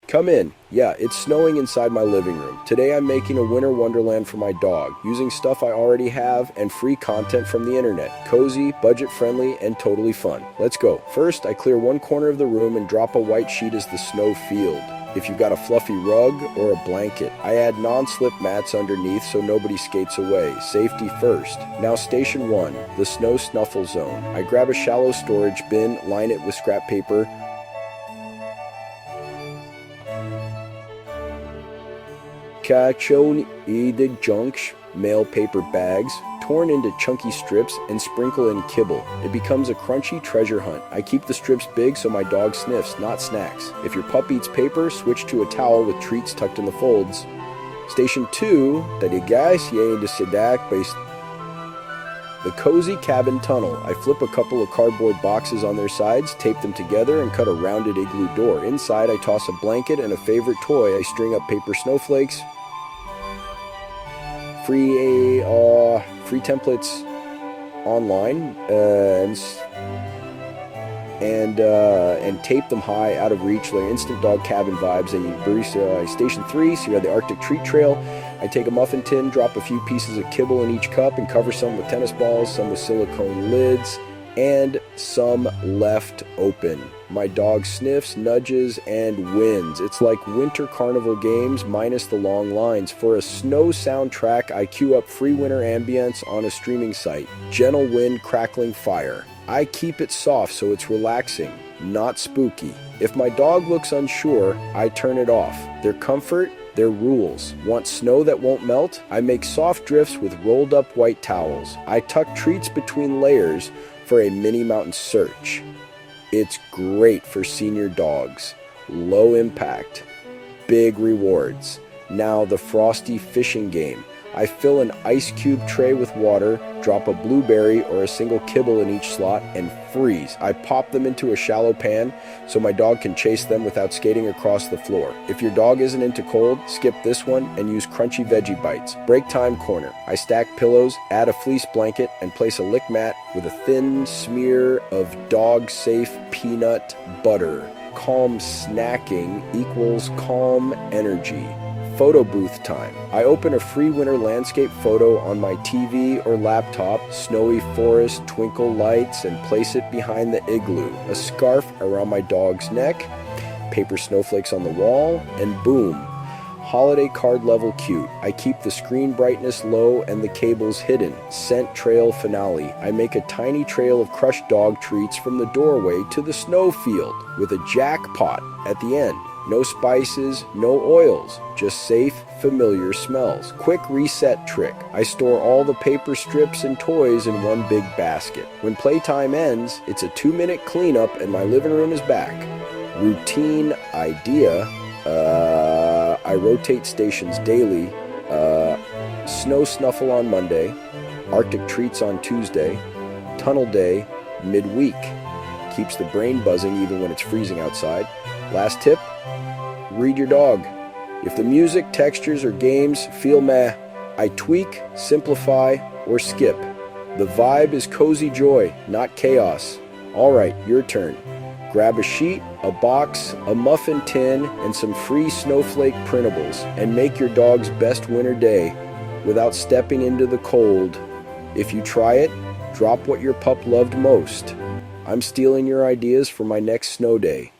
Come in. Yeah, it's snowing inside my living room. Today I'm making a winter wonderland for my dog, using stuff I already have and free content from the internet. Cozy, budget-friendly, and totally fun. Let's go. First, I clear one corner of the room and drop a white sheet as the snow field. If you've got a fluffy rug or a blanket, I add non-slip mats underneath so nobody skates away. Safety first. Now station 1, the snow snuffle zone. I grab a shallow storage bin, line it with scrap paper, Kachon-edig junks, mail paper bags, torn into chunky strips and sprinkle in kibble. It becomes a crunchy treasure hunt. I keep the strips big so my dog sniffs, not snacks. If your pup eats paper, switch to a towel with treats tucked in the folds. Station 2, the cozy cabin tunnel. I flip a couple of cardboard boxes on their sides, tape them together, and cut a rounded igloo door. Inside, I toss a blanket and a favorite toy. I string up paper snowflakes, free templates online, and tape them high out of reach like instant dog cabin vibes. Station 3, so you have the Arctic treat trail. I take a muffin tin, drop a few pieces of kibble in each cup, and cover some with tennis balls, some with silicone lids, and some left open. My dog sniffs, nudges, and wins. It's like winter carnival games minus the long lines. For a snow soundtrack, I cue up free winter ambience on a streaming site. Gentle wind, crackling fire. I keep it soft so it's relaxing, not spooky. If my dog looks unsure, I turn it off. Their comfort, their rules. Want snow that won't melt? I make soft drifts with rolled up white towels. I tuck treats between layers for a mini mountain search. It's great for senior dogs. Low impact, big rewards. Now the frosty fishing game. I fill an ice cube tray with water, drop a blueberry or a single kibble in each slot, and freeze. I pop them into a shallow pan so my dog can chase them without skating across the floor. If your dog isn't into cold, skip this one and use crunchy veggie bites. Break time corner. I stack pillows, add a fleece blanket, and place a lick mat with a thin smear of dog-safe peanut butter. Calm snacking equals calm energy. Photo booth time. I open a free winter landscape photo on my TV or laptop, snowy forest, twinkle lights, and place it behind the igloo. A scarf around my dog's neck, paper snowflakes on the wall, and boom, holiday card level cute. I keep the screen brightness low and the cables hidden. Scent trail finale. I make a tiny trail of crushed dog treats from the doorway to the snow field with a jackpot at the end. No spices, no oils, just safe, familiar smells. Quick reset trick. I store all the paper strips and toys in one big basket. When playtime ends, it's a 2-minute cleanup and my living room is back. Routine idea. I rotate stations daily. Snow snuffle on Monday. Arctic treats on Tuesday. Tunnel day, midweek. Keeps the brain buzzing even when it's freezing outside. Last tip. Read your dog. If the music, textures, or games feel meh, I tweak, simplify, or skip. The vibe is cozy joy, not chaos. Alright, your turn. Grab a sheet, a box, a muffin tin, and some free snowflake printables, and make your dog's best winter day without stepping into the cold. If you try it, drop what your pup loved most. I'm stealing your ideas for my next snow day.